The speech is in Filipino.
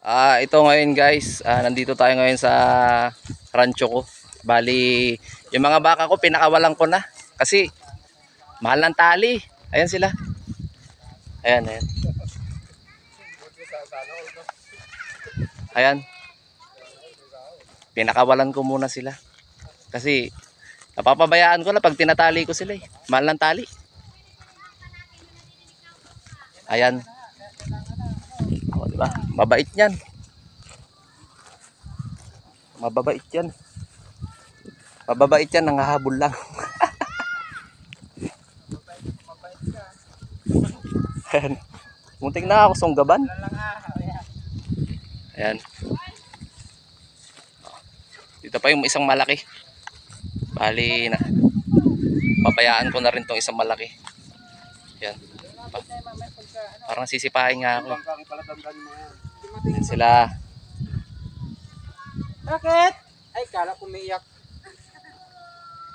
Ito ngayon guys, nandito tayo ngayon sa rancho ko. Bali, yung mga baka ko pinakawalan ko na kasi mahal ng tali. Ayan sila. Ayan, ayan. Ayan. Pinakawalan ko muna sila. Kasi napapabayaan ko na pag tinatali ko sila eh. Mahal ng tali. Ayan. O, diba? Mabait yan. Mababait yan. Mababait yan, nangahabol lang. Muntik na ako sunggaban. Ayan. Dito pa yung isang malaki. Bali na. Pabayaan ko na rin tong isang malaki. Ayan. Parang sisipahin nga ako. Ayan sila. Bakit? Ay, kala ko umiiyak.